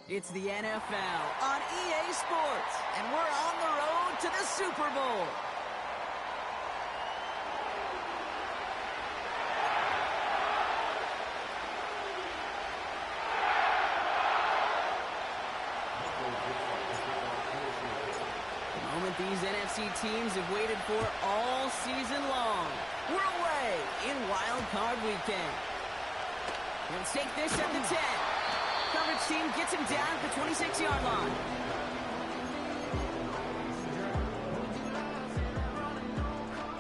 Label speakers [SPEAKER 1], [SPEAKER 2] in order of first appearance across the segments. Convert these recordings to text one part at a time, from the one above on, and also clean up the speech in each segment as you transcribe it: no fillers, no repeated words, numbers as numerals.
[SPEAKER 1] It's the NFL on EA Sports, and we're on the road to the Super Bowl. The moment these NFC teams have waited for all season long. We're away in Wild Card Weekend. He'll take this at the 10. Coverage team gets him down at the 26-yard line.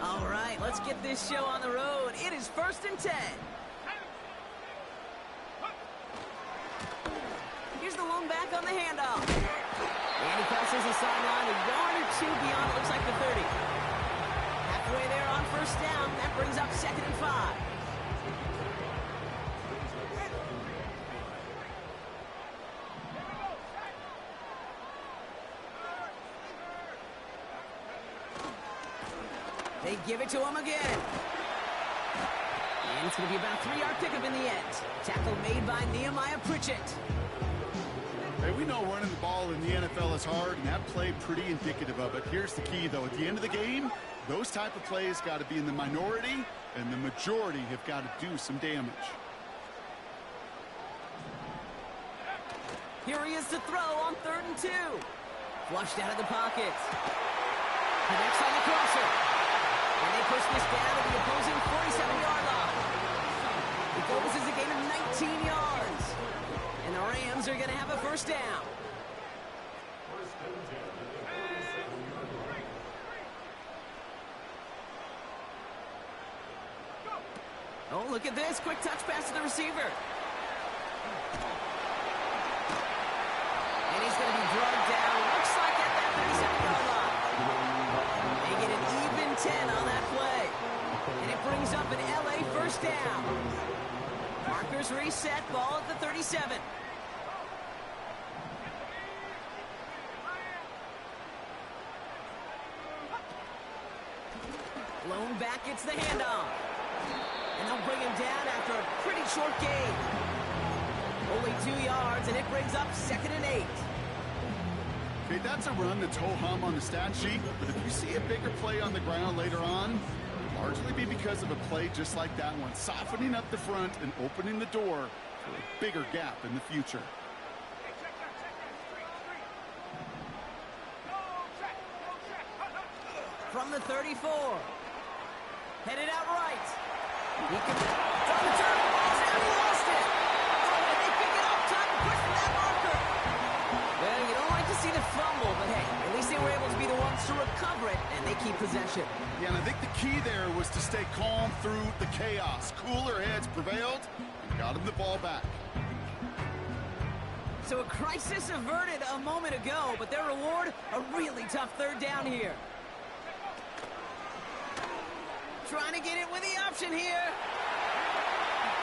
[SPEAKER 1] All right, let's get this show on the road. It is 1st and 10. Here's the lone back on the handoff. And he crosses the sideline a yard or two beyond, it looks like the 30. Halfway there on 1st down. That brings up 2nd and 5. They give it to him again. And it's going to be about a 3-yard pickup in the end. Tackle made by Nehemiah Pritchett.
[SPEAKER 2] Hey, we know running the ball in the NFL is hard, and that play pretty indicative of it. Here's the key, though. At the end of the game, those type of plays got to be in the minority, and the majority have got to do some damage.
[SPEAKER 1] Here he is to throw on 3rd and 2. Flushed out of the pocket. Connects on the crosser. And they push this down to the opposing 47-yard line. It goes as a gain of 19 yards. And the Rams are going to have a 1st down. Oh, look at this. Quick touch pass to the receiver. And he's going to be drugged down. Looks like at that 37-yard line. They get an even 10 on that play. And it brings up an LA 1st down. Markers reset, ball at the 37. Lone back gets the handoff. And they'll bring him down after a pretty short gain. Only 2 yards, and it brings up 2nd and 8.
[SPEAKER 2] Okay, that's a run that's ho-hum on the stat sheet, but if you see a bigger play on the ground later on, it'll largely be because of a play just like that one, softening up the front and opening the door for a bigger gap in the future.
[SPEAKER 1] From the 34. Headed out right. He can from the turn. Ball's out. He lost it. Oh, and they pick it up. Time to push for that marker. Well, you don't like to see the fumble, but hey, at least they were able to be the ones to recover it, and they keep possession.
[SPEAKER 2] Yeah, and I think the key there was to stay calm through the chaos. Cooler heads prevailed and got him the ball back.
[SPEAKER 1] So a crisis averted a moment ago, but their reward, a really tough 3rd down here. Trying to get it with the option here.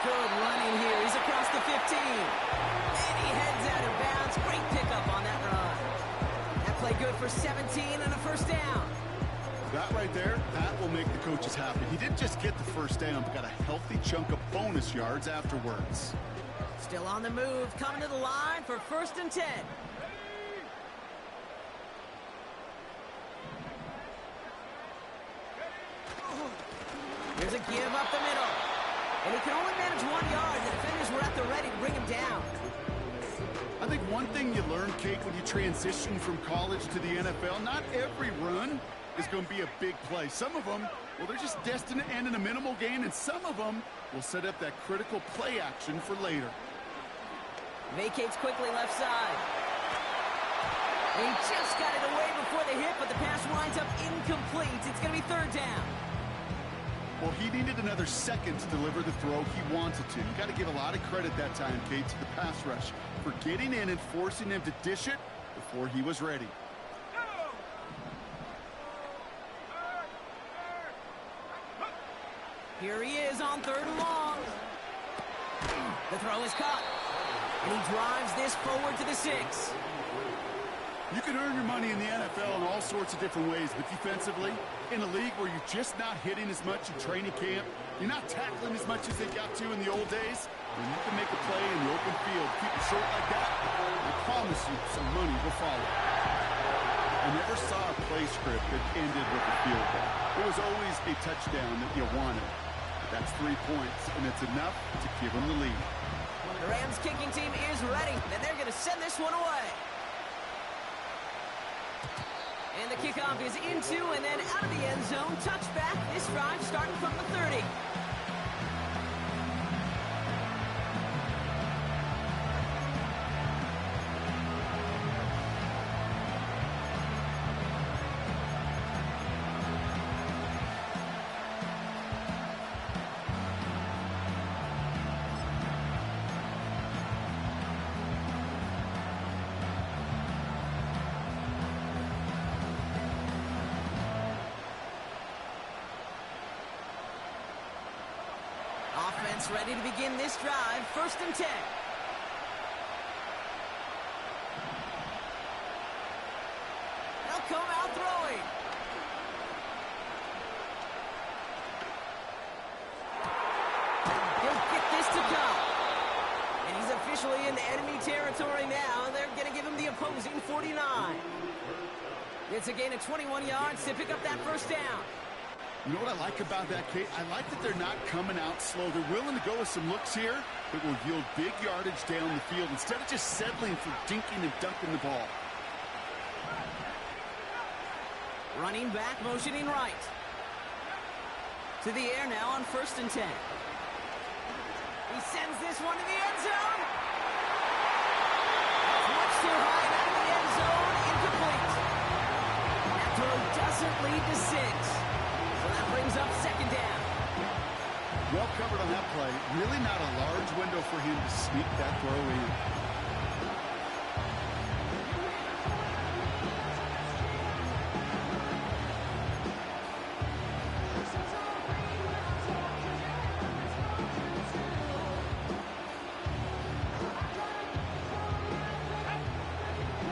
[SPEAKER 1] Good running here. He's across the 15. And he heads out of bounds. Great pickup on that run. That play good for 17 and a 1st down.
[SPEAKER 2] That right there, that will make the coaches happy. He didn't just get the 1st down, but got a healthy chunk of bonus yards afterwards.
[SPEAKER 1] Still on the move. Coming to the line for 1st and 10. Here's a give up the middle. And he can only manage 1 yard. The defenders were at the ready to bring him down.
[SPEAKER 2] I think one thing you learn, Kate, when you transition from college to the NFL, not every run is going to be a big play. Some of them, well, they're just destined to end in a minimal gain, and some of them will set up that critical play action for later.
[SPEAKER 1] Vacates quickly left side. He just got it away before the hit, but the pass winds up incomplete. It's going to be 3rd down.
[SPEAKER 2] Well, he needed another second to deliver the throw he wanted to. You got to give a lot of credit that time, Kate, to the pass rush for getting in and forcing him to dish it before he was ready.
[SPEAKER 1] Here he is on 3rd and long. The throw is caught. And he drives this forward to the 6.
[SPEAKER 2] You can earn your money in the NFL in all sorts of different ways, but defensively, in a league where you're just not hitting as much in training camp, you're not tackling as much as they got to in the old days, when you can make a play in the open field, keep it short like that, I promise you some money will follow. I never saw a play script that ended with a field goal. It was always a touchdown that you wanted. But that's 3 points, and it's enough to give them the lead.
[SPEAKER 1] The Rams kicking team is ready, and they're going to send this one away. And the kickoff is into and then out of the end zone. Touchback. This drive starting from the 30. Offense ready to begin this drive. 1st and 10. They'll come out throwing. He'll get this to go. And he's officially in enemy territory now. They're going to give him the opposing 49. It's a gain of 21 yards to pick up that 1st down.
[SPEAKER 2] You know what I like about that, Kate? I like that they're not coming out slow. They're willing to go with some looks here that will yield big yardage down the field instead of just settling for dinking and dunking the ball.
[SPEAKER 1] Running back, motioning right. To the air now on 1st and 10. He sends this one to the end zone. Much too high out of the end zone. Incomplete. That throw doesn't lead to 6. That brings up 2nd down.
[SPEAKER 2] Well covered on that play. Really not a large window for him to sneak that throw in.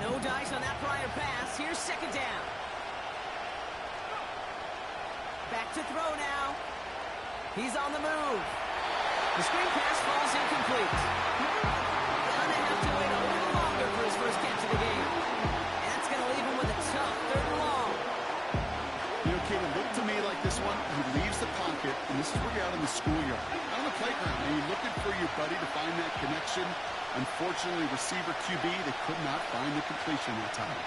[SPEAKER 1] No dice on that prior pass. Here's 2nd down. Back to throw now. He's on the move. The screen pass falls incomplete. Gonna have to wait a little longer for his 1st catch of the game. And that's gonna leave him with a tough 3rd and long.
[SPEAKER 2] You know, Kate, it looked to me like this one, he leaves the pocket, and this is where you're out in the schoolyard, out on the playground, and you're looking for your buddy to find that connection. Unfortunately, receiver QB, they could not find the completion that time.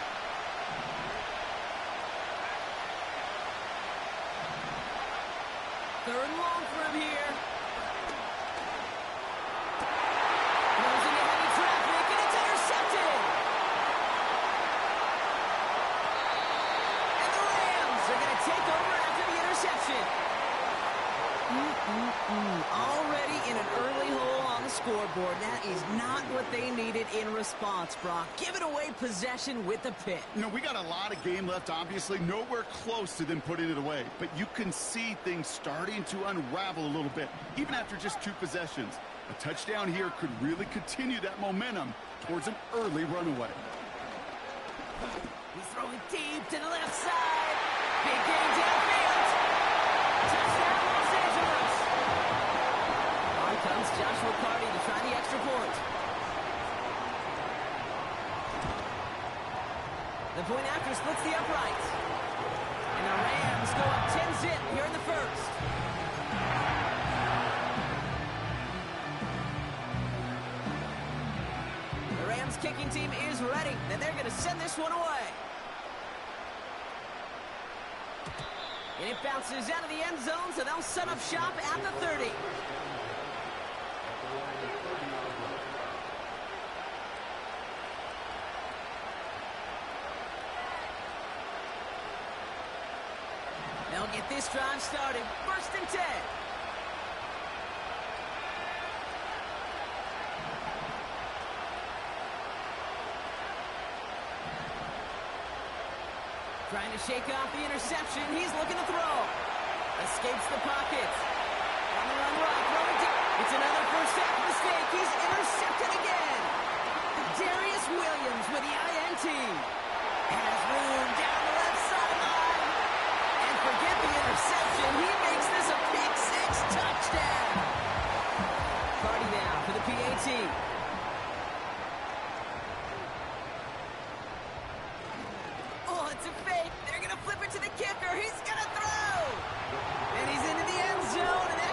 [SPEAKER 1] 3rd and long for him here. Goes into heavy traffic, and it's intercepted. And the Rams are going to take over after the interception. Already in an early hole on the scoreboard. That is not what they needed in response, Brock. Giving away possession with the pick.
[SPEAKER 2] You know, we got a lot of game left, obviously. Nowhere close to them putting it away. But you can see things starting to unravel a little bit, even after just 2 possessions. A touchdown here could really continue that momentum towards an early runaway.
[SPEAKER 1] He's throwing deep to the left side. Big game downfield. Touchdown, Los Angeles. On comes Joshua Carty to try the extra point. The point after splits the uprights. And the Rams go up 10-zip here in the 1st. The Rams kicking team is ready, and they're going to send this one away. And it bounces out of the end zone, so they'll set up shop at the 30. They'll get this drive started. 1st and 10. Trying to shake off the interception. He's looking to throw. Escapes the pocket. On the run right, throwing deep. It's another 1st half mistake. He's intercepted again. Darius Williams with the INT.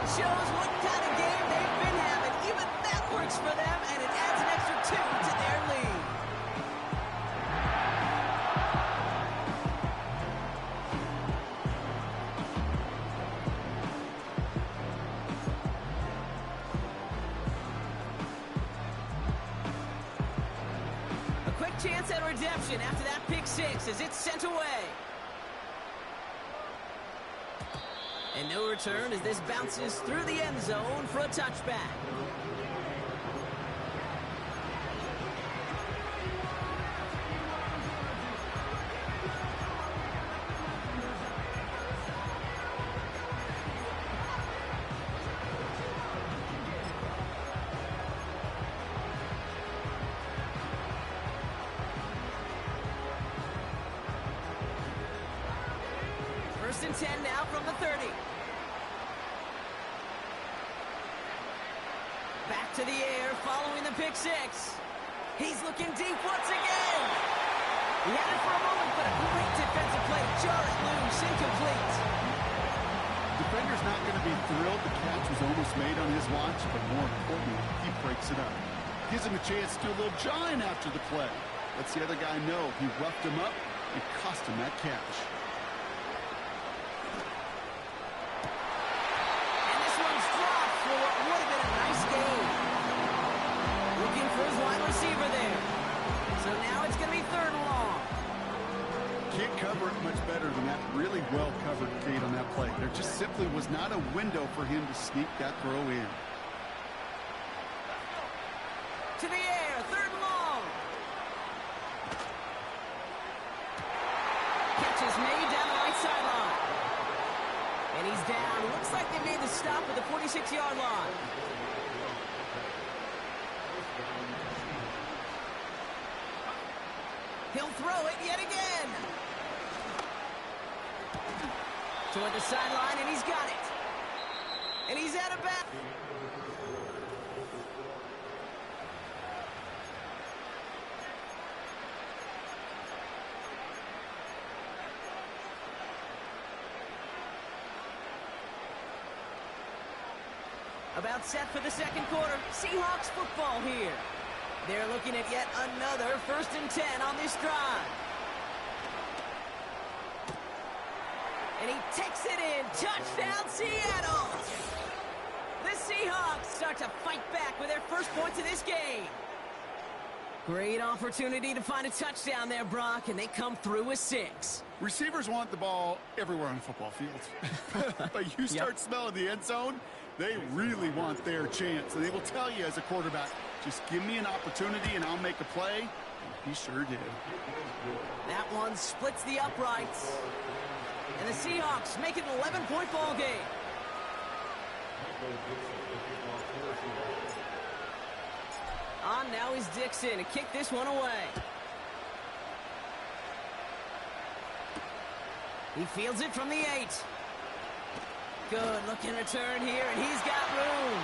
[SPEAKER 1] That shows what kind of game they've been having. Even that works for them, and it adds an extra 2 to their lead. A quick chance at redemption after that pick six as it's sent away. And no return as this bounces through the end zone for a touchback. First and 10 now from the 30. Back to the air following the pick six. He's looking deep once again. He had it for a moment, but a great defensive play. Jar it loose, incomplete.
[SPEAKER 2] Defender's not going to be thrilled the catch was almost made on his watch, but more importantly, he breaks it up. Gives him a chance to do a little jawing after the play. Lets the other guy know he roughed him up and cost him that catch.
[SPEAKER 1] And this one's dropped for what would have been a nice game. Looking for his wide receiver there. So now it's going to be third and long.
[SPEAKER 2] Can't cover it much better than that. Really well covered, Kate, on that play. There just simply was not a window for him to sneak that throw in.
[SPEAKER 1] To the air, third and long. Catch is made down the right sideline. And he's down. Looks like they made the stop at the 46-yard line. He'll throw it yet again. Toward the sideline, and he's got it. And he's out of bounds. About set for the second quarter. Seahawks football here. They're looking at yet another first and 10 on this drive. And he takes it in. Touchdown, Seattle! The Seahawks start to fight back with their first points of this game. Great opportunity to find a touchdown there, Brock, and they come through with 6.
[SPEAKER 2] Receivers want the ball everywhere on the football field. But you start smelling the end zone, they really want their chance. And they will tell you as a quarterback, just give me an opportunity and I'll make a play. And he sure did.
[SPEAKER 1] That one splits the uprights. And the Seahawks make it an 11-point ball game. On now is Dixon to kick this one away. He fields it from the 8. Good looking return here, and he's got room.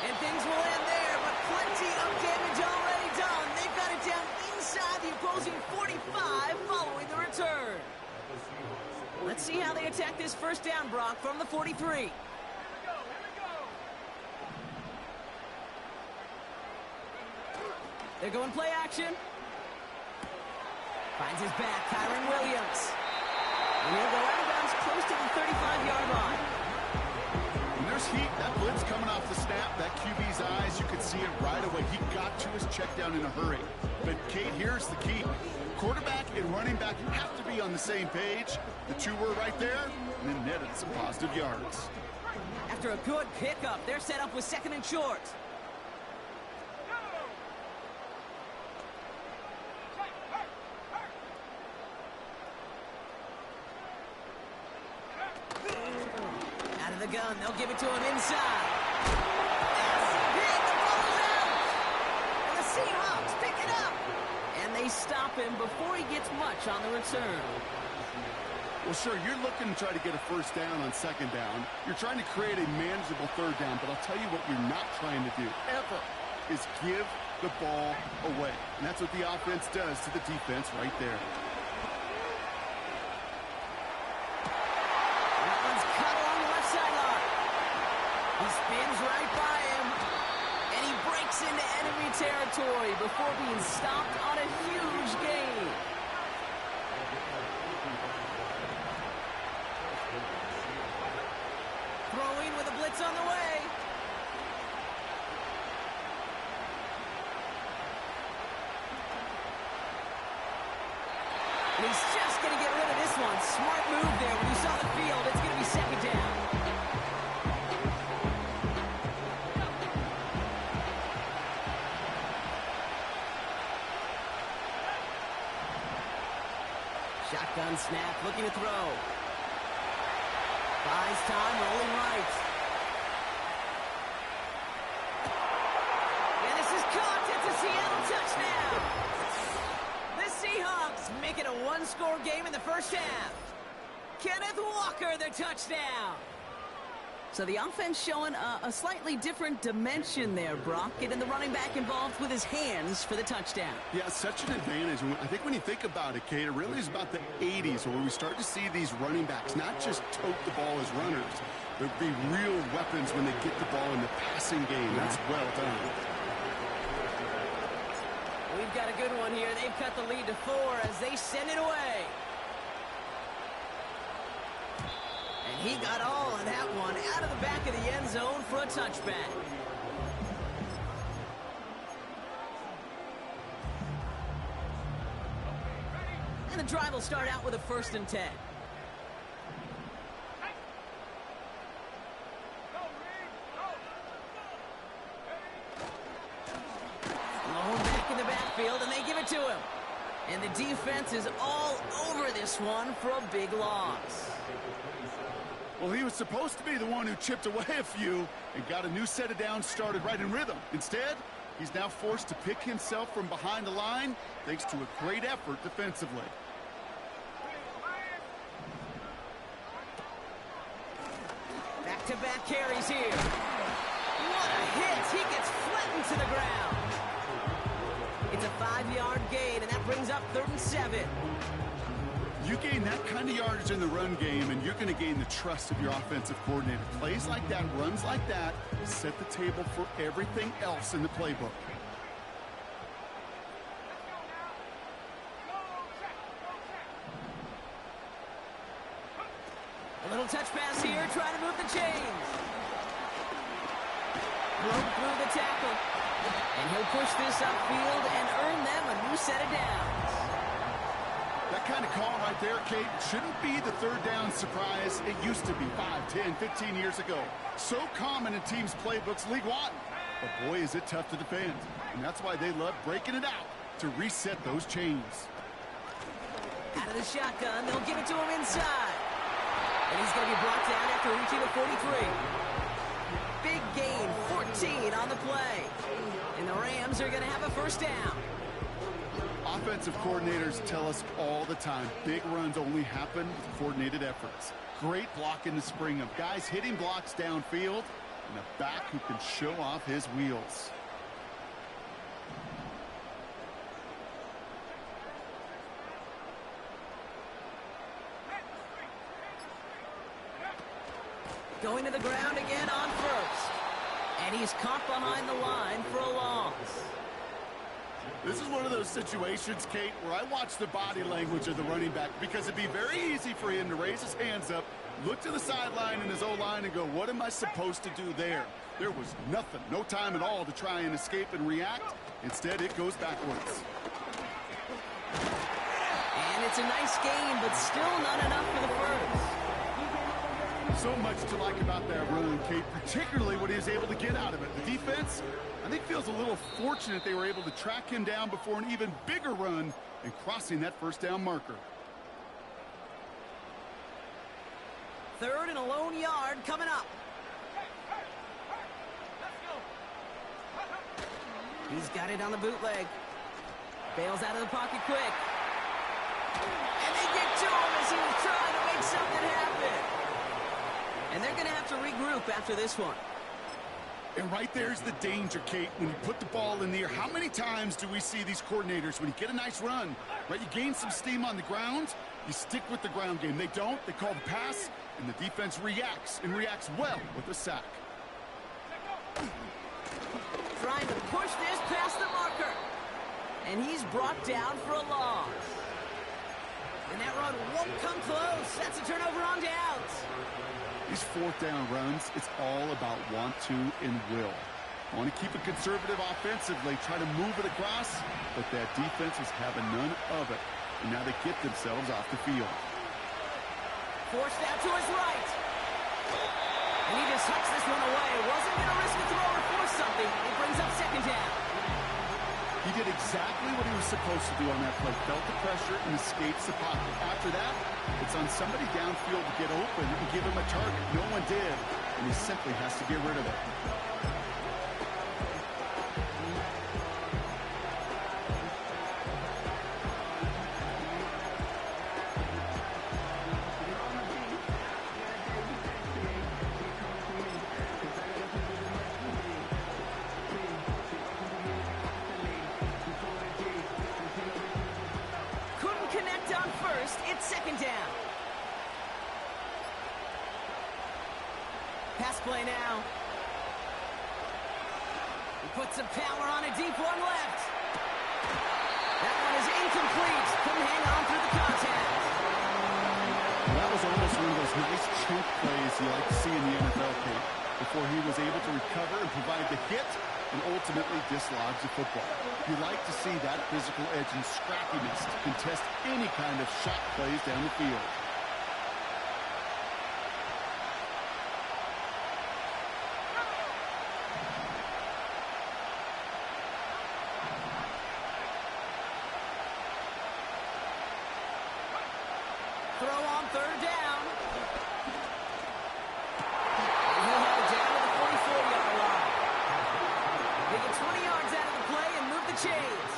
[SPEAKER 1] And things will end there, but plenty of damage already done. They've got it down inside the opposing 45 following the return. Let's see how they attack this first down, Brock, from the 43. They're going play action. Finds his back, Kyron Williams. And he'll go out of bounds close to the 35-yard line.
[SPEAKER 2] When there's heat, that blitz coming off the snap, that QB's eyes, you could see it right away. He got to his check down in a hurry. But, Kate, here's the key. Quarterback and running back have to be on the same page. The two were right there, and then netted some positive yards.
[SPEAKER 1] After a good pickup, they're set up with second and short. Out of the gun, they'll give it to him inside. That's big, the ball is out. And the Seahawks pick it up. And they stop him before he gets much on the return.
[SPEAKER 2] Well, sure, you're looking to try to get a first down on second down. You're trying to create a manageable third down, but I'll tell you what you're not trying to do, ever, is give the ball away. And that's what the offense does to the defense right there.
[SPEAKER 1] spins right by him. And he breaks into enemy territory before being stopped on a huge gain. Throwing with a blitz on the way. And he's just going to get rid of this one. Smart move there. When you saw the field, it's going to be second down. Shotgun snap, looking to throw. Buys time, rolling right. And this is caught. It's a Seattle touchdown. The Seahawks make it a one-score game in the first half. Kenneth Walker, the touchdown. So the offense showing a slightly different dimension there, Brock. Getting the running back involved with his hands for the touchdown.
[SPEAKER 2] Yeah, such an advantage. I think when you think about it, Kate, it really is about the 80s where we start to see these running backs not just tote the ball as runners. There'll be real weapons when they get the ball in the passing game. That's well done.
[SPEAKER 1] We've got a good one here. They've cut the lead to 4 as they send it away. And he got all of that one out of the back of the end zone for a touchback. And the drive will start out with a 1st and 10. Lone back in the backfield, and they give it to him. And the defense is all over this one for a big loss.
[SPEAKER 2] Well, he was supposed to be the one who chipped away a few and got a new set of downs started right in rhythm. Instead, he's now forced to pick himself from behind the line thanks to a great effort defensively.
[SPEAKER 1] Back-to-back carries here. What a hit! He gets flattened to the ground. It's a 5-yard gain, and that brings up 3rd and 7.
[SPEAKER 2] You gain that kind of yardage in the run game, and you're going to gain the trust of your offensive coordinator. Plays like that, runs like that, set the table for everything else in the playbook.
[SPEAKER 1] A little touch pass here, trying to move the chains. Broke through the tackle. And he'll push this upfield and earn them a new set of downs.
[SPEAKER 2] That kind of call right there, Kate, shouldn't be the 3rd down surprise it used to be 5, 10, 15 years ago. So common in teams' playbooks league-wide. But boy, is it tough to defend. And that's why they love breaking it out to reset those chains.
[SPEAKER 1] Out of the shotgun, they'll give it to him inside. And he's going to be brought down after reaching the 43. Big gain, 14 on the play. And the Rams are going to have a 1st down.
[SPEAKER 2] Offensive coordinators tell us all the time, big runs only happen with coordinated efforts. Great block in the spring of guys hitting blocks downfield and a back who can show off his wheels.
[SPEAKER 1] Going to the ground again on 1st. And he's caught behind the line for a loss.
[SPEAKER 2] This is one of those situations, Kate, where I watch the body language of the running back because it'd be very easy for him to raise his hands up, look to the sideline in his O-line and go, what am I supposed to do there? There was nothing, no time at all to try and escape and react. Instead, it goes backwards.
[SPEAKER 1] And it's a nice gain, but still not enough for the 1st.
[SPEAKER 2] So much to like about that run, Kate, particularly what he was able to get out of it. The defense, I think, feels a little fortunate they were able to track him down before an even bigger run and crossing that 1st down marker.
[SPEAKER 1] 3rd and a lone yard coming up. He's got it on the bootleg. Bails out of the pocket quick. And they get to him as he was trying to make something happen. And they're going to have to regroup after this one.
[SPEAKER 2] And right there's the danger, Kate. When you put the ball in the air, how many times do we see these coordinators, when you get a nice run, right, you gain some steam on the ground, you stick with the ground game. They don't. They call the pass, and the defense reacts, and reacts well with a sack.
[SPEAKER 1] Trying to push this past the marker. And he's brought down for a loss. And that run won't come close. That's a turnover on downs.
[SPEAKER 2] These fourth down runs, it's all about want to and will. Want to keep it conservative offensively, try to move it across, but that defense was having none of it. And now they get themselves off the field.
[SPEAKER 1] Forced out to his right. And he just hucks this one away. Wasn't going to risk a throw or force something. It brings up second down.
[SPEAKER 2] He did exactly what he was supposed to do on that play. Felt the pressure and escapes the pocket. After that, it's on somebody downfield to get open and give him a target. No one did, and he simply has to get rid of it.
[SPEAKER 1] It's second down. Pass play now. He puts some power on a deep one left. That one is incomplete. Couldn't hang on through the contact.
[SPEAKER 2] That was almost one of those nice chunk plays you like to see in the NFL, Kate, before he was able to recover and provide the hit and ultimately dislodge the football. You like to see that physical edge and scrappiness to contest any kind of shot plays down the field.
[SPEAKER 1] Throw on third down. And he'll have it down to the 44-yard line. They get 20 yards out of the play and move the chains.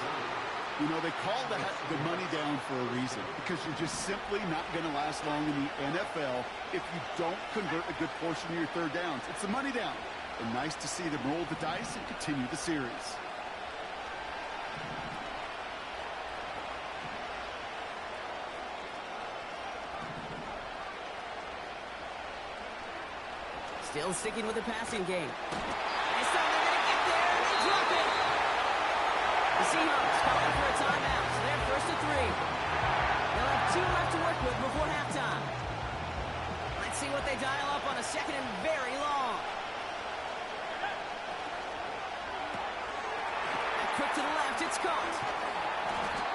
[SPEAKER 2] You know, they call that the money down for a reason, because you're just simply not going to last long in the NFL if you don't convert a good portion of your third downs. It's the money down. And nice to see them roll the dice and continue the series.
[SPEAKER 1] Still sticking with the passing game. This time they're going to get there and they drop it. The Seahawks calling for a timeout, so they're first and 3. They'll have 2 left to work with before halftime. Let's see what they dial up on a second and very long. Quick to the left, it's caught.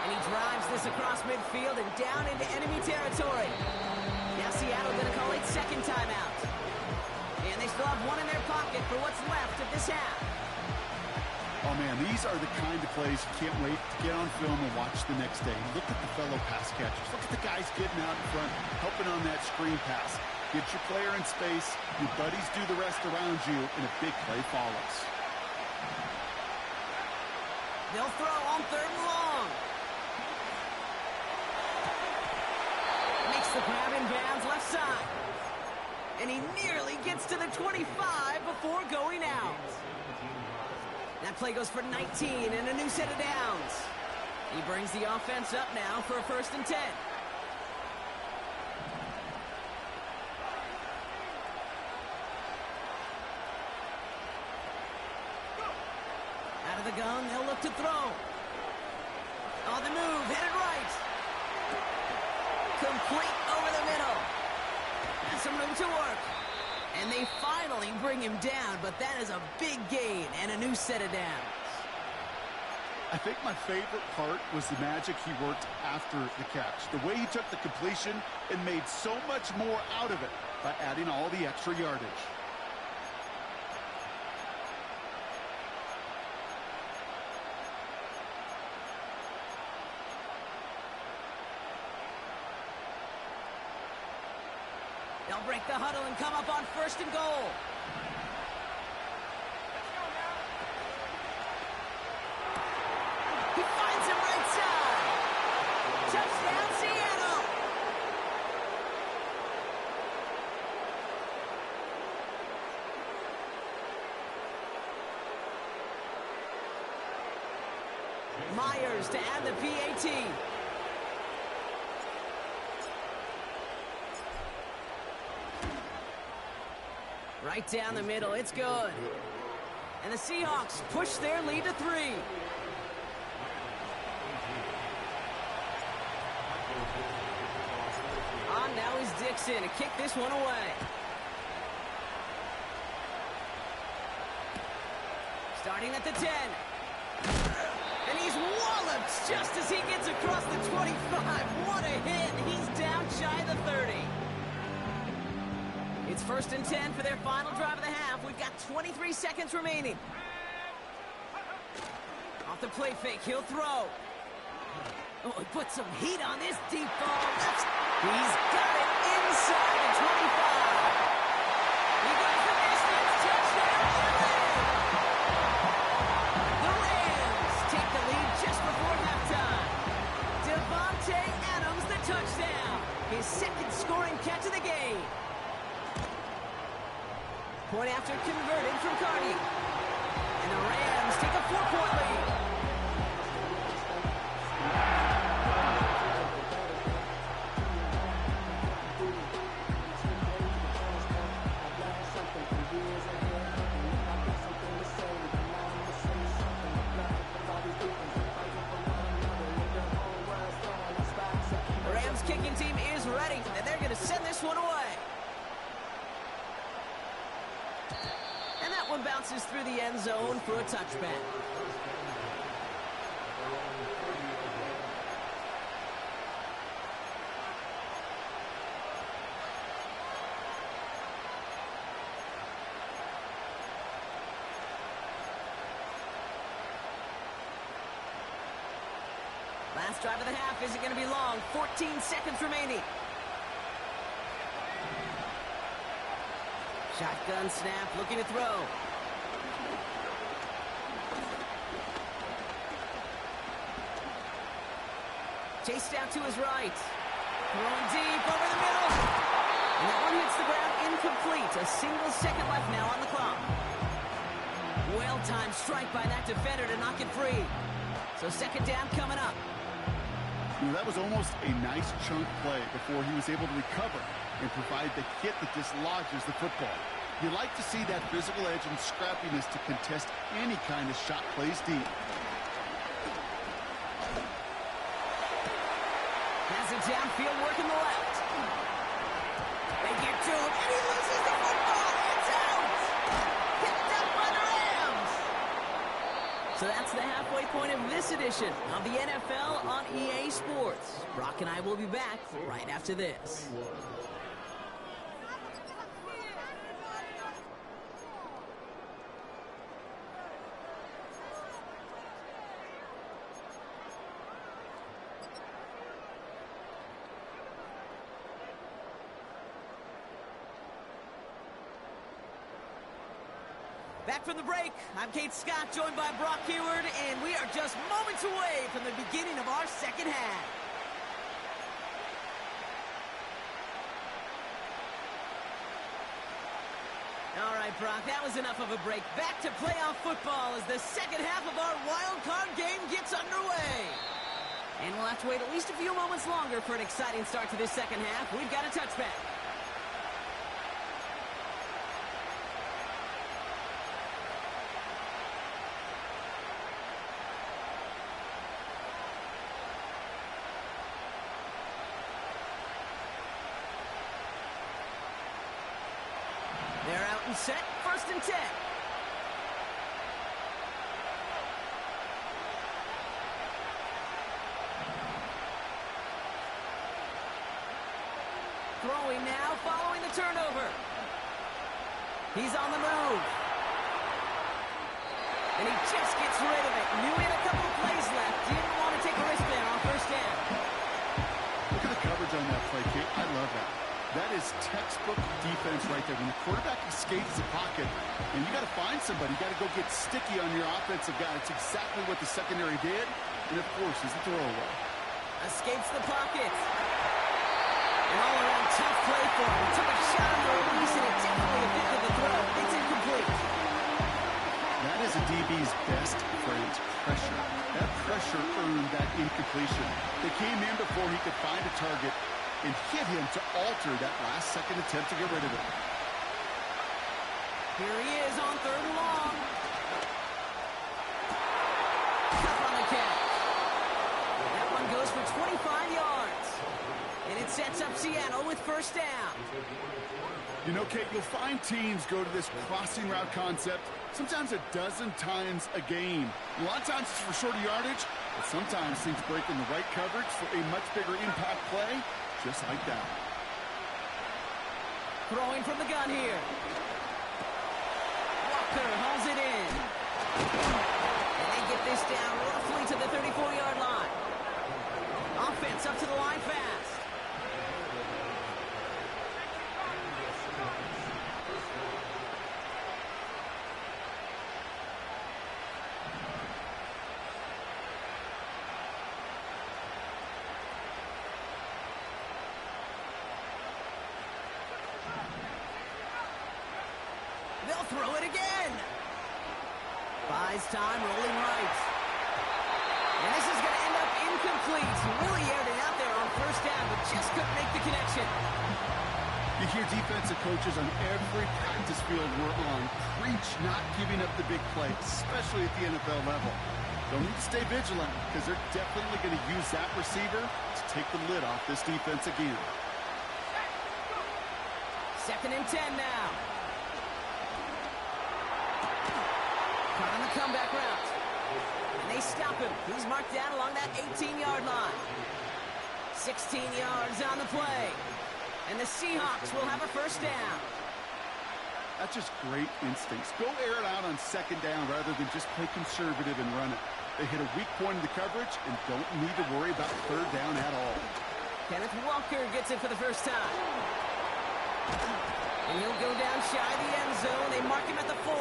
[SPEAKER 1] And he drives this across midfield and down into enemy territory. Now Seattle going to call it second timeout. And they still have one in their pocket for what's left of this half.
[SPEAKER 2] Oh, man, these are the kind of plays you can't wait to get on film and watch the next day. Look at the fellow pass catchers. Look at the guys getting out in front, helping on that screen pass. Get your player in space, your buddies do the rest around you, and a big play follows.
[SPEAKER 1] They'll throw on third and long. Makes the grab in bounds left side. And he nearly gets to the 25 before going out. That play goes for 19 and a new set of downs. He brings the offense up now for a first and 10. Out of the gun, they'll look to throw. On the move, headed right. Complete over the middle. Has some room to work. And they finally bring him down, but that is a big gain and a new set of downs.
[SPEAKER 2] I think my favorite part was the magic he worked after the catch. The way he took the completion and made so much more out of it by adding all the extra yardage.
[SPEAKER 1] They'll break the huddle and come up on first and goal. He finds him right side. Touchdown, Seattle. Myers to add the PAT. Right down the middle, it's good. And the Seahawks push their lead to 3. On now is Dixon to kick this one away. Starting at the 10. And he's walloped just as he gets across the 25. What a hit. He's down shy of the 30. It's 1st and 10 for their final drive of the half. We've got 23 seconds remaining. Off the play fake, he'll throw. Oh, he put some heat on this deep ball. He's got it inside the 25. He goes the distance. Touchdown. The Rams take the lead just before halftime. Devontae Adams, the touchdown. His 2nd scoring catch of the game. Point after converted from Carney. And the Rams take a 4-point lead. The Rams kicking team is ready, and they're going to send this one away. And that one bounces through the end zone for a touchback. Last drive of the half isn't going to be long. 14 seconds remaining. Shotgun snap, looking to throw. Chased out to his right. Throwing deep over the middle. And that one hits the ground incomplete. A single second left now on the clock. Well-timed strike by that defender to knock it free. So 2nd down coming up.
[SPEAKER 2] That was almost a nice chunk play before he was able to recover and provide the hit that dislodges the football. You like to see that physical edge and scrappiness to contest any kind of shot plays deep.
[SPEAKER 1] Has it downfield, working the left. They get to him, and he loses the football. It's out! Picked up by the Rams! So that's the halfway point of this edition of the NFL on EA Sports. Brock and I will be back right after this. Back from the break, I'm Kate Scott, joined by Brock Heward, and we are just moments away from the beginning of our 2nd half. All right, Brock, that was enough of a break. Back to playoff football as the 2nd half of our wild card game gets underway. And we'll have to wait at least a few moments longer for an exciting start to this 2nd half. We've got a touchback. They're out and set, 1st and 10. Throwing now, following the turnover. He's on the move. And he just gets rid of it. Knew he had a couple of plays left. Didn't want to take a risk there on 1st down.
[SPEAKER 2] Look at the coverage on that play, Kate. I love that. That is textbook defense right there. When the quarterback escapes the pocket, and you got to find somebody. You got to go get sticky on your offensive guy. It's exactly what the secondary did. And, of course, is a throwaway.
[SPEAKER 1] Escapes the pocket. An all-around tough play for him. He took a shot on the release, and it definitely affected the throw. It's incomplete.
[SPEAKER 2] That is a DB's best friend, pressure. That pressure earned that incompletion. They came in before he could find a target and hit him to alter that last-second attempt to get rid of it.
[SPEAKER 1] Here he is on 3rd and long. 25 yards. And it sets up Seattle with first down.
[SPEAKER 2] You know, Kate, you'll find teams go to this crossing route concept sometimes a dozen times a game. A lot of times it's for shorter yardage, but sometimes things break in the right coverage for a much bigger impact play, just like that.
[SPEAKER 1] Throwing from the gun here. Walker hauls it in. And they get this down roughly to the 34-yard line. Offense up to the line fast. They'll throw it again. Buys time, rolling right. And this is going to end up incomplete. Really aired it out there on first down, but just couldn't make the connection.
[SPEAKER 2] You hear defensive coaches on every practice field we're on preach not giving up the big play, especially at the NFL level. They'll need to stay vigilant because they're definitely going to use that receiver to take the lid off this defense again.
[SPEAKER 1] 2nd and 10 now. Caught on the comeback route. And they stop him. He's marked down along that 18-yard line. 16 yards on the play. And the Seahawks will have a first down.
[SPEAKER 2] That's just great instincts. Go air it out on 2nd down rather than just play conservative and run it. They hit a weak point in the coverage and don't need to worry about 3rd down at all.
[SPEAKER 1] Kenneth Walker gets it for the first time. And he'll go down shy of the end zone. They mark him at the 4.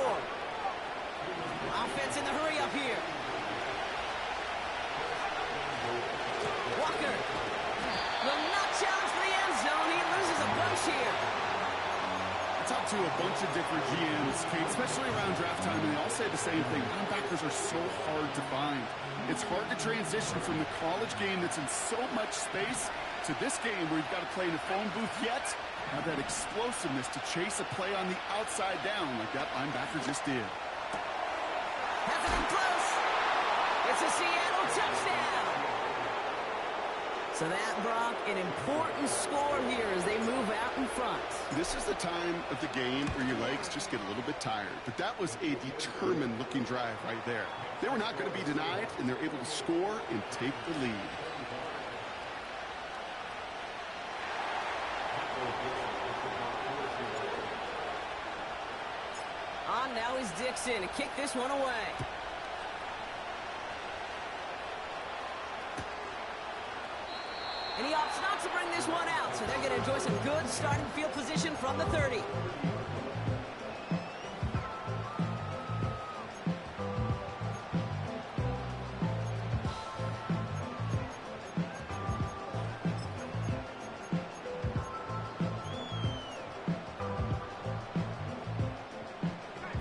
[SPEAKER 1] Offense in the hurry up here. Walker will not challenge for the end zone. He loses a bunch here.
[SPEAKER 2] I talked to a bunch of different GMs, Kate, especially around draft time, and they all say the same thing. Linebackers are so hard to find. It's hard to transition from the college game that's in so much space to this game where you've got to play in a phone booth yet have that explosiveness to chase a play on the outside down like that linebacker just did.
[SPEAKER 1] Has it in close. It's a Seattle touchdown. So that, Brock, an important score here as they move out in front.
[SPEAKER 2] This is the time of the game where your legs just get a little bit tired. But that was a determined-looking drive right there. They were not going to be denied, and they're able to score and take the lead.
[SPEAKER 1] On now is Dixon to kick this one away. And he opts not to bring this one out, so they're going to enjoy some good starting field position from the 30.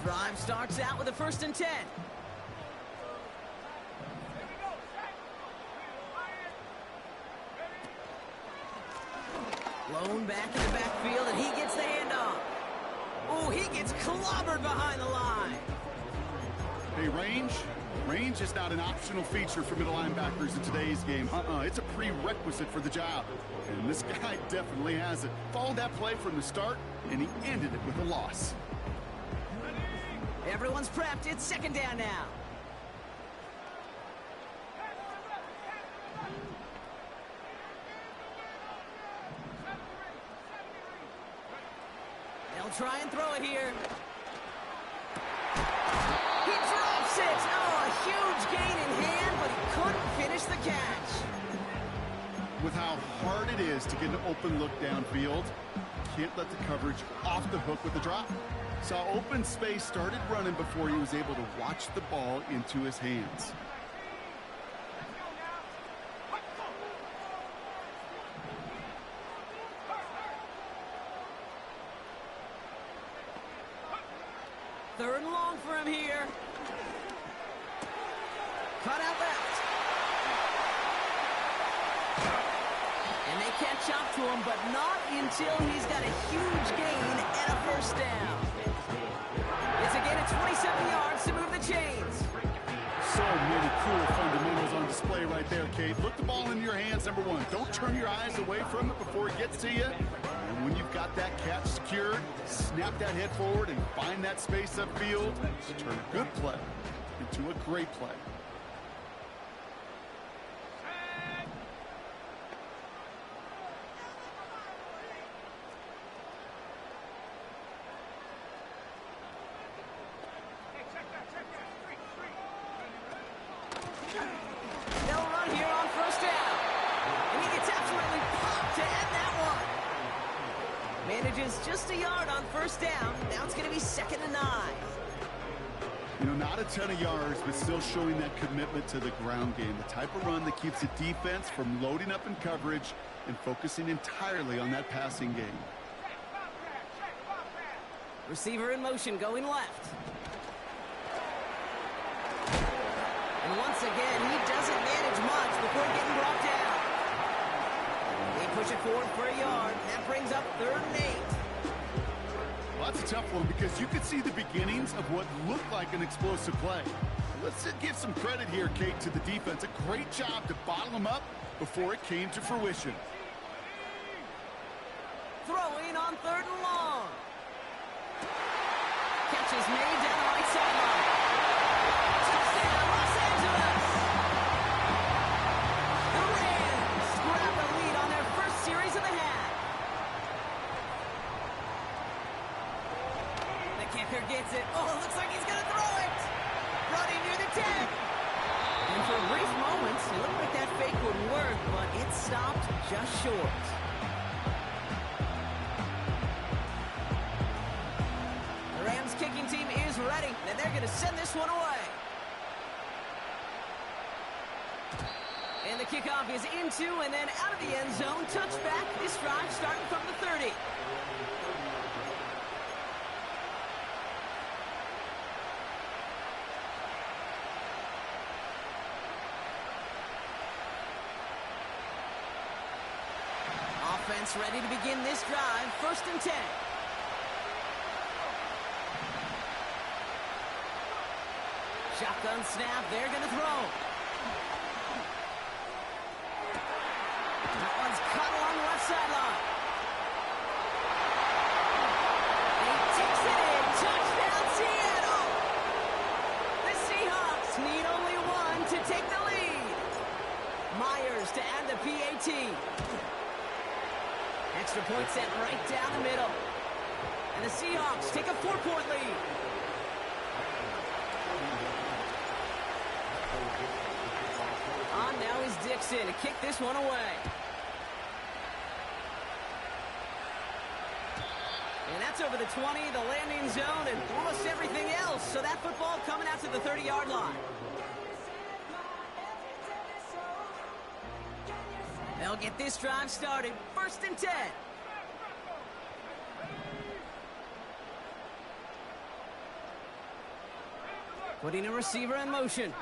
[SPEAKER 1] Drive starts out with a 1st and 10. Blown back in the backfield, and he gets the handoff. Oh, he gets clobbered behind the line.
[SPEAKER 2] Hey, range is not an optional feature for middle linebackers in today's game. It's a prerequisite for the job. And this guy definitely has it. Followed that play from the start, and he ended it with a loss.
[SPEAKER 1] Everyone's prepped. It's 2nd down now. They'll try and throw it here. He drops it. Oh, a huge gain in hand, but he couldn't finish the catch.
[SPEAKER 2] With how hard it is to get an open look downfield, can't let the coverage off the hook with the drop. Saw open space, started running before he was able to watch the ball into his hands.
[SPEAKER 1] Third and long for him here. Cut out left. And they catch up to him, but not until he's got a huge gain and a 1st down. It's a gain of 27 yards to move the chains.
[SPEAKER 2] So many cool fundamentals on display right right there, Kate. Look the ball in your hands, number one. Don't turn your eyes away from it before it gets to you. And when you've got that catch secured, snap that head forward and find that space upfield to turn a good play into a great play.
[SPEAKER 1] Manages just a yard on first down. Now it's going to be 2nd and 9.
[SPEAKER 2] You know, not a ton of yards, but still showing that commitment to the ground game. The type of run that keeps the defense from loading up in coverage and focusing entirely on that passing game.
[SPEAKER 1] Receiver in motion going left. And once again, he doesn't manage much before getting brought down. They push it forward for a yard. That brings up 3rd and 8.
[SPEAKER 2] Well, that's a tough one because you could see the beginnings of what looked like an explosive play. Let's give some credit here, Kate, to the defense. A great job to bottle them up before it came to fruition.
[SPEAKER 1] Throwing on 3rd and long. Catch is made down the right sideline. Touchdown, Los Angeles! The Rams grab the lead on their first series of the half. The kicker gets it. Oh, it looks like he's going to throw it. Running near the 10. And for brief moments, it looked like that fake would work, but it stopped just short. The Rams kicking team is ready, and they're going to send this one away. And the kickoff is into and then out of the end zone. Touchback. This drive starting from the 30. Offense ready to begin this drive. 1st and 10. Shotgun snap. They're going to throw. That one's cut along the left sideline. He takes it in. Touchdown, Seattle. The Seahawks need only one to take the lead. Myers to add the PAT. Extra point set right down the middle. And the Seahawks take a 4-point lead. On now is Dixon to kick this one away. And that's over the 20, the landing zone, and almost everything else. So that football coming out to the 30-yard line. They'll get this drive started. 1st and 10. Putting a receiver in motion.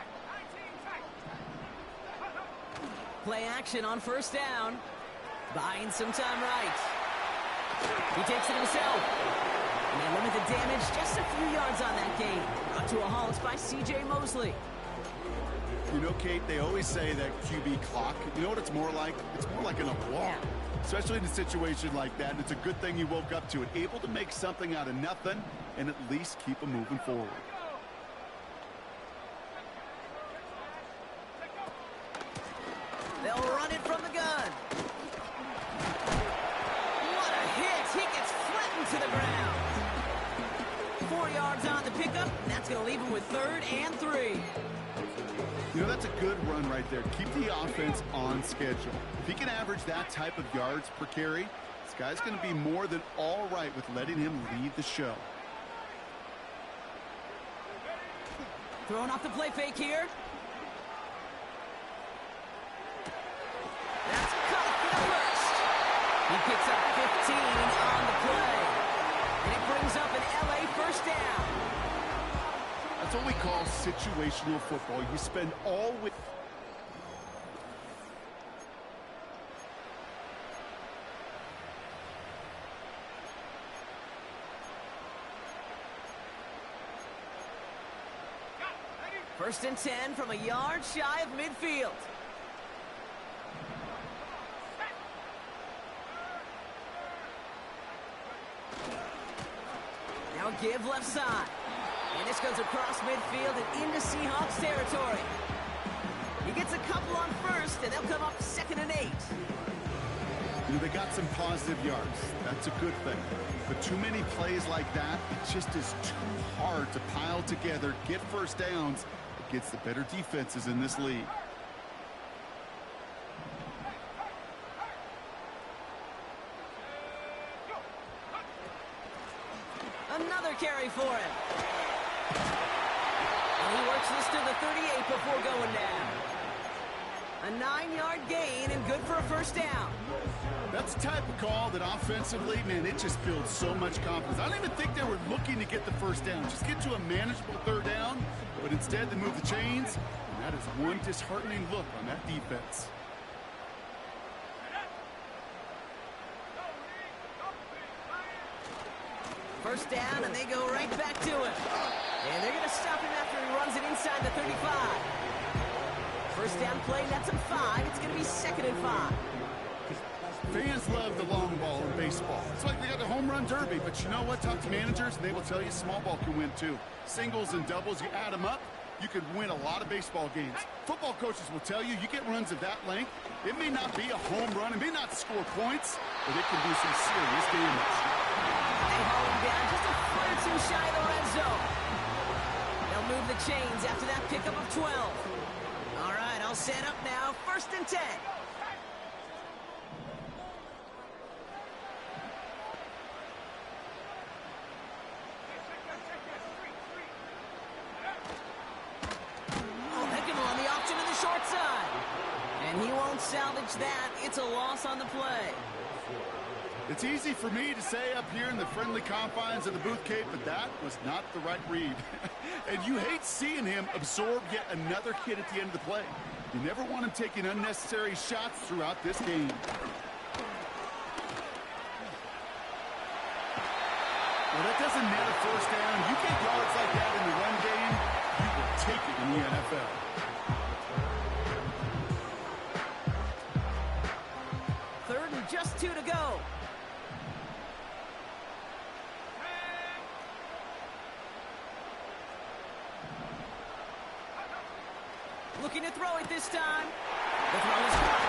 [SPEAKER 1] Play action on 1st down. Buying some time right. He takes it himself. And they limit the damage just a few yards on that gain. Brought to a halt by C.J. Mosley.
[SPEAKER 2] You know, Kate, they always say that QB clock, you know what it's more like? It's more like an alarm, especially in a situation like that. And it's a good thing you woke up to it, able to make something out of nothing and at least keep them moving forward.
[SPEAKER 1] They'll run it from the gun. What a hit. He gets flattened to the ground. 4 yards on the pickup, and that's going to leave him with 3rd and 3.
[SPEAKER 2] You know, that's a good run right there. Keep the offense on schedule. If he can average that type of yards per carry, this guy's going to be more than all right with letting him lead the show.
[SPEAKER 1] Throwing off the play fake here. That's caught for the first. He picks up 15 on the play. And it brings up an LA 1st down.
[SPEAKER 2] That's what we call situational football. You spend all with...
[SPEAKER 1] First and 10 from a yard shy of midfield. give left side. And this goes across midfield and into Seahawks territory. He gets a couple on first, and they'll come up 2nd and 8.
[SPEAKER 2] You know, they got some positive yards. That's a good thing. But too many plays like that, it just is too hard to pile together, get first downs against the better defenses in this league.
[SPEAKER 1] Another carry for him. And he works this to the 38 before going down. A 9-yard gain and good for a first down.
[SPEAKER 2] That's the type of call that offensively, man, it just builds so much confidence. I don't even think they were looking to get the first down. Just get to a manageable 3rd down, but instead they move the chains, and that is one disheartening look on that defense.
[SPEAKER 1] First down, and they go right back to him. And they're going to stop him after he runs it inside the 35. First down play, that's a 5. It's going to be 2nd and 5.
[SPEAKER 2] Fans love the long ball in baseball. It's like they got the home run derby, but you know what? Talk to managers, and they will tell you small ball can win too. Singles and doubles, you add them up, you could win a lot of baseball games. Football coaches will tell you, you get runs of that length, it may not be a home run, it may not score points, but it can do some serious damage.
[SPEAKER 1] They haul him down just a foot or two shy of the red zone. They'll move the chains after that pickup of 12. All right, I'll set up now. 1st and 10. Oh, heck of on the option to the short side. And he won't salvage that. It's a loss on the play.
[SPEAKER 2] It's easy for me to say up here in the friendly confines of the booth, Kate, but that was not the right read. And you hate seeing him absorb yet another hit at the end of the play. You never want him taking unnecessary shots throughout this game. Well, that doesn't net a first down. You get yards like that in the run game, you will take it in the NFL.
[SPEAKER 1] Third and just 2 to go. Looking to throw it this time. The throw is caught.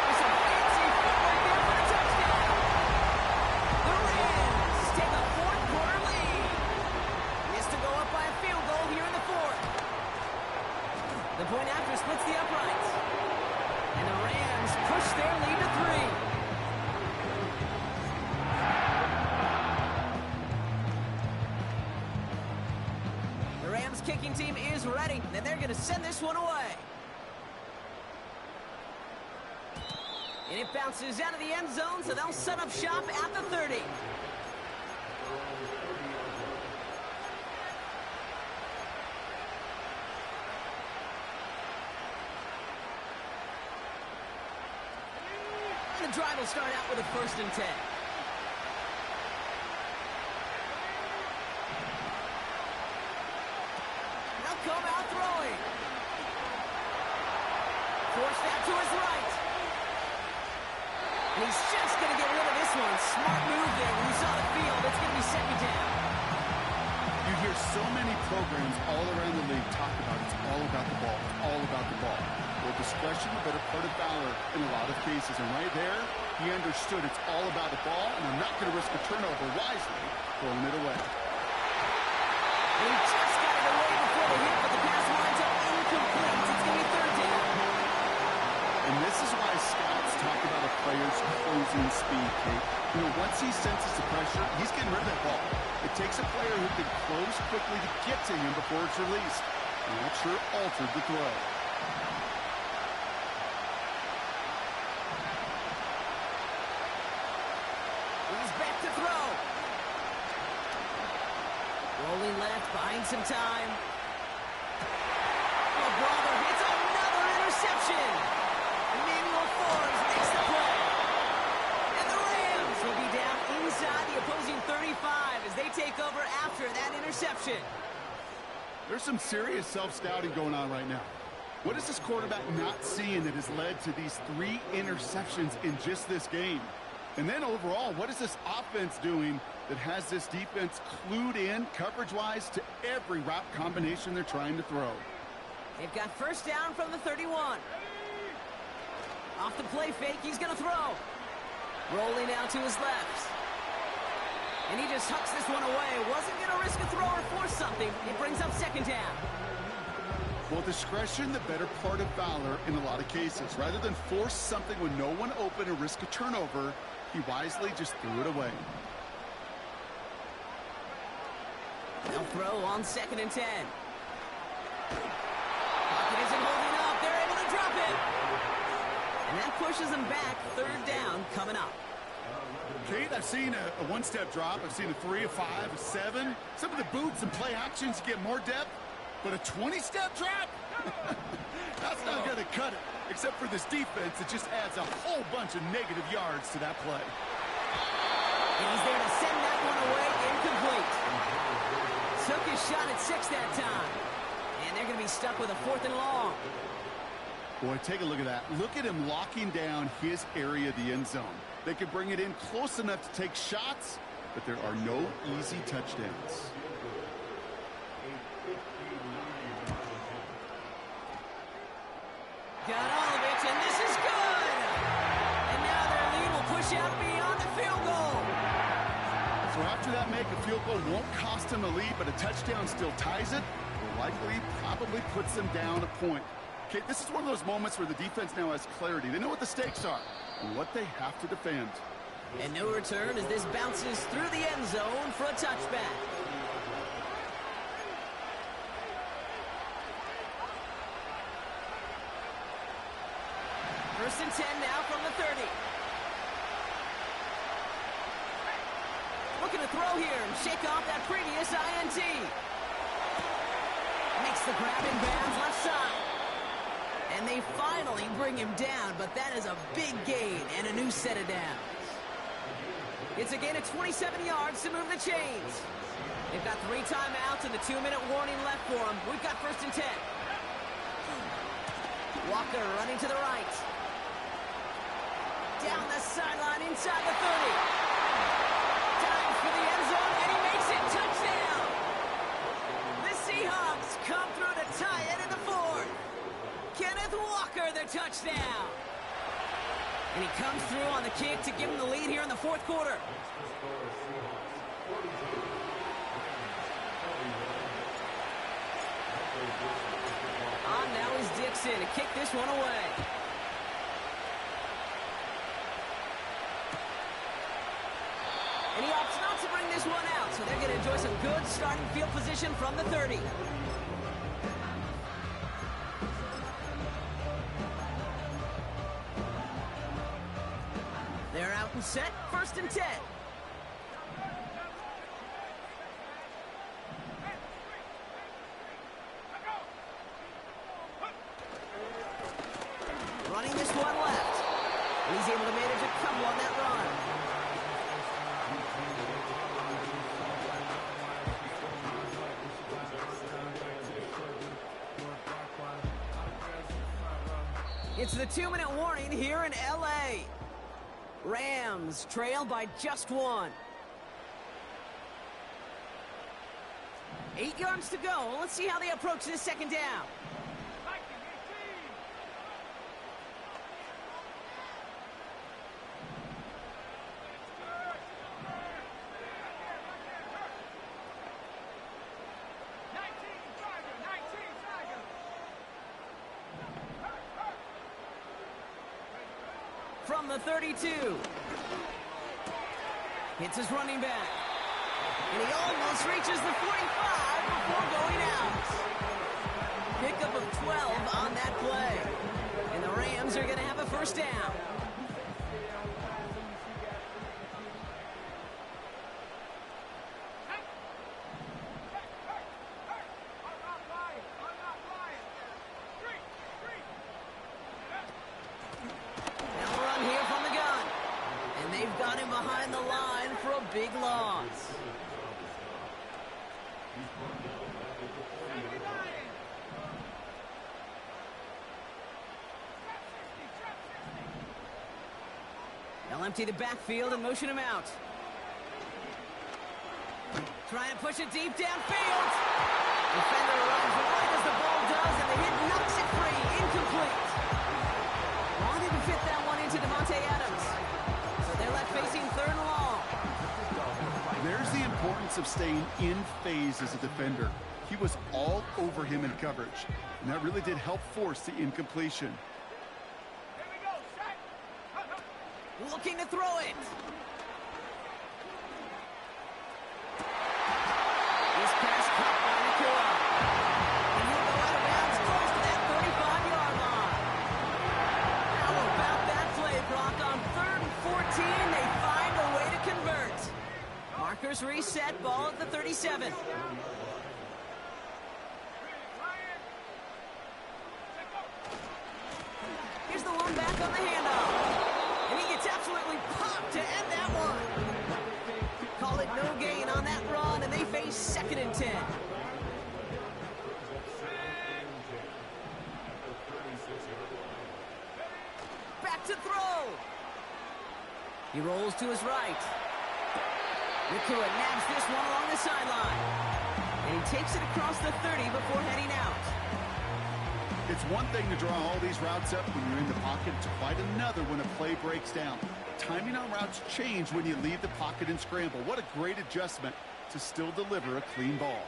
[SPEAKER 1] There's a fancy footwork there for the touchdown. The Rams take a 4th-quarter lead. Missed to go up by a field goal here in the 4th. The point after splits the uprights. And the Rams push their lead to 3. Kicking team is ready, and they're going to send this one away. And it bounces out of the end zone, so they'll set up shop at the 30. The drive will start out with a 1st and 10. Come out throwing. Forced out to his right. And he's just going to get rid of this one. Smart move there. When you saw the field, it's going to be 2nd down.
[SPEAKER 2] You hear so many programs all around the league talk about it's all about the ball. It's all about the ball. Well, discretion, the better part of valor in a lot of cases. And right there, he understood it's all about the ball, and I'm not going to risk a turnover wisely, throwing it away.
[SPEAKER 1] And he just got it away before the hit, but the pass winds up incomplete. It's going to be 3rd down.
[SPEAKER 2] And this is why scouts talk about a player's closing speed, Kate. You know, once he senses the pressure, he's getting rid of that ball. It takes a player who can close quickly to get to him before it's released. And that sure altered the throw.
[SPEAKER 1] He's back to throw. Rolling left, buying some time. Oh, brother, hits another interception. Emmanuel Forbes makes the play. And the Rams will be down inside the opposing 35 as they take over after that interception.
[SPEAKER 2] There's some serious self-scouting going on right now. What is this quarterback not seeing that has led to these 3 interceptions in just this game? And then overall, what is this offense doing that has this defense clued in coverage-wise to every route combination they're trying to throw?
[SPEAKER 1] They've got first down from the 31. Off the play fake, he's going to throw. Rolling out to his left. And he just hucks this one away. Wasn't going to risk a throw or force something. It brings up second down.
[SPEAKER 2] Well, discretion, the better part of valor in a lot of cases. Rather than force something when no one open and risk a turnover, he wisely just threw it away.
[SPEAKER 1] They'll throw on 2nd and 10. Pocket isn't holding up. They're able to drop it. And that pushes them back. 3rd down coming up.
[SPEAKER 2] Kate, I've seen a one-step drop. I've seen a 3, a 5, a 7. Some of the boots and play actions get more depth. But a 20-step drop? That's not going to cut it. Except for this defense, it just adds a whole bunch of negative yards to that play.
[SPEAKER 1] And he's there to send that one away incomplete. Took his shot at 6 that time. And they're going to be stuck with a 4th and long.
[SPEAKER 2] Boy, take a look at that. Look at him locking down his area of the end zone. They can bring it in close enough to take shots, but there are no easy touchdowns.
[SPEAKER 1] Got all of it, and this is good! And now their lead will push out beyond the field goal.
[SPEAKER 2] So after that make, a field goal won't cost them a lead, but a touchdown still ties it, or likely probably puts them down a point. Okay, this is one of those moments where the defense now has clarity. They know what the stakes are and what they have to defend.
[SPEAKER 1] And no return as this bounces through the end zone for a touchback. First and 10 now from the 30. Looking to throw here and shake off that previous INT. Makes the grab in bounds left side. And they finally bring him down, but that is a big gain and a new set of downs. It's a gain of 27 yards to move the chains. They've got 3 timeouts and a 2-minute warning left for them. We've got first and 10. Walker running to the right. Down the sideline inside the 30. Dives for the end zone, and he makes it. Touchdown! The Seahawks come through to tie it in the 4th. Kenneth Walker, the touchdown. And he comes through on the kick to give him the lead here in the 4th quarter. On now is Dixon to kick this one away. And he opts not to bring this one out, so they're going to enjoy some good starting field position from the 30. They're out and set, first and 10. Running this one left. And he's able to manage a couple on that run. It's the 2-minute warning here in L.A. Rams trail by just 1. 8 yards to go. Let's see how they approach this second down. From the 32. Hits his running back. And he almost reaches the 45 before going out. Pickup of 12 on that play. And the Rams are going to have a first down. Behind the line for a big loss. They'll empty the backfield and motion him out. Trying to push it deep downfield. Defender runs right as the ball does, and the hit knocks it free. Incomplete. Wanted to fit that one into Devontae Adams. So they're left facing third and long.
[SPEAKER 2] There's the importance of staying in phase as a defender. He was all over him in coverage, and that really did help force the incompletion.
[SPEAKER 1] Looking to throw it. This pass caught by Nakua. And he'll go out of bounds close to that 35-yard line. How about that play, Brock? On 3rd and 14, they find a way to convert. Markers reset, ball at the 37. Here's the one back on the handoff. And he gets absolutely popped to end that one. Call it no gain on that run, and they face 2nd and 10. Back to throw. He rolls to his right. Nakua nabs this one along the sideline. And he takes it across the 30 before heading out.
[SPEAKER 2] It's one thing to draw all these routes up when you're in the pocket. It's quite another when a play breaks down. Timing on routes change when you leave the pocket and scramble. What a great adjustment to still deliver a clean ball.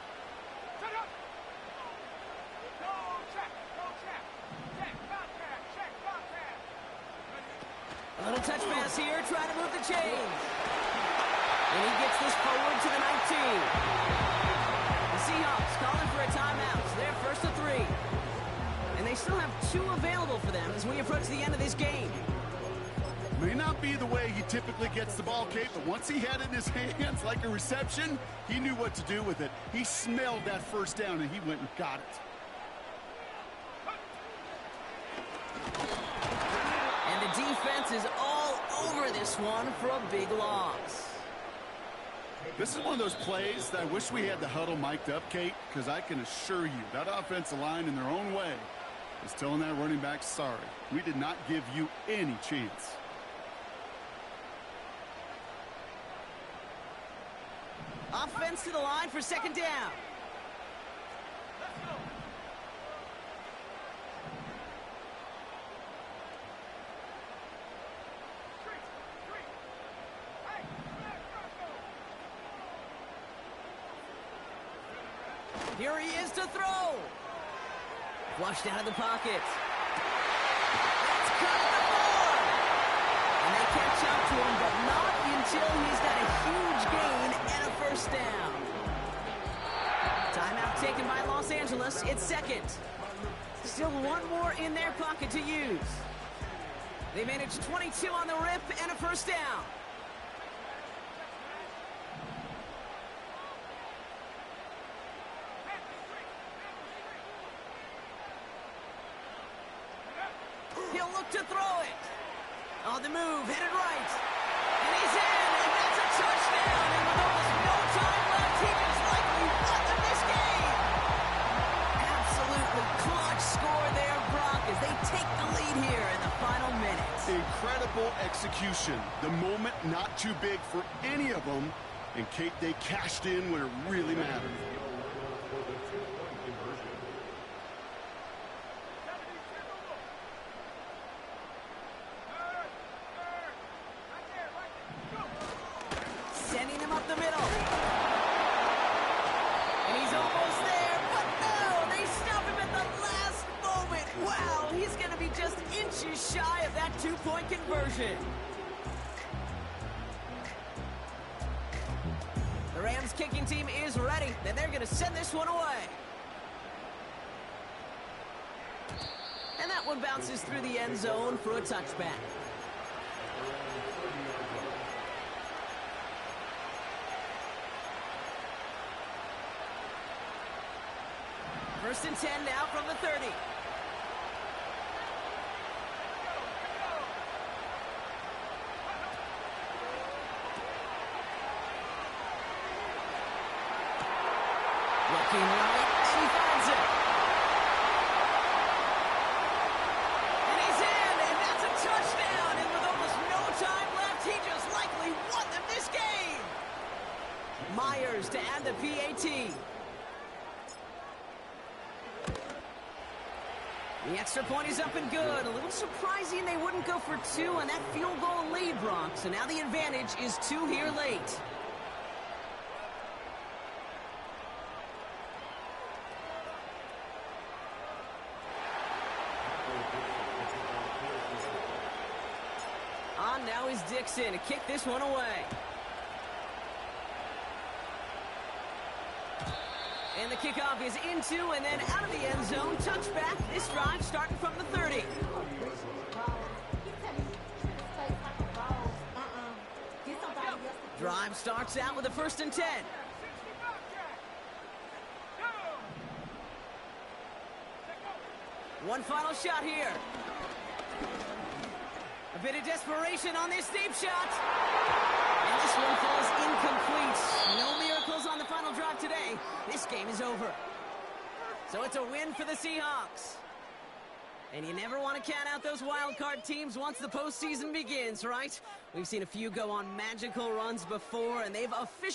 [SPEAKER 1] A little touch pass here, trying to move the chains. And he gets this forward to the 19. The Seahawks calling for a timeout. So they're 1st and 3. And they still have 2 available for them as we approach the end of this game.
[SPEAKER 2] May not be the way he typically gets the ball, Kate, but once he had it in his hands like a reception, he knew what to do with it. He smelled that first down, and he went and got it.
[SPEAKER 1] And the defense is all over this one for a big loss.
[SPEAKER 2] This is one of those plays that I wish we had the huddle mic'd up, Kate, because I can assure you that offensive line in their own way is telling that running back, sorry, we did not give you any chance.
[SPEAKER 1] Offense to the line for 2nd down. Here he is to throw. Flushed out of the pocket. That's cut at the 4. And they catch up to him, but not until he's got a huge gain and a 1st down. Timeout taken by Los Angeles. It's 2nd. Still one more in their pocket to use. They managed 22 on the rip and a 1st down. He'll look to throw it. On the move, headed right. And he's in, and that's a touchdown. And with almost no time left, he just likely won this game. Absolutely clutch score there, Brock, as they take the lead here in the final minutes.
[SPEAKER 2] Incredible execution. The moment not too big for any of them. And, Kate, they cashed in when it really mattered.
[SPEAKER 1] Sending him up the middle. And he's almost there, but no, they stop him at the last moment. Wow, he's going to be just inches shy of that 2-point conversion. The Rams kicking team is ready, and they're going to send this one away. And that one bounces through the end zone for a touchback. First and 10 now from the 30. Looking right, and he finds it. And he's in, and that's a touchdown. And with almost no time left, he Myers to add the PAT. The extra point is up and good. A little surprising they wouldn't go for two on that field goal lead, Bronx. So now the advantage is 2 here late. On now is Dixon to kick this one away. And the kickoff is into and then out of the end zone. Touchback. This drive starting from the 30. Drive starts out with a 1st and 10. One final shot here. A bit of desperation on this deep shot. And this one falls incomplete. No miracles on the final drive today. This game is over. So it's a win for the Seahawks. And you never want to count out those wild card teams once the postseason begins, right? We've seen a few go on magical runs before, and they've officially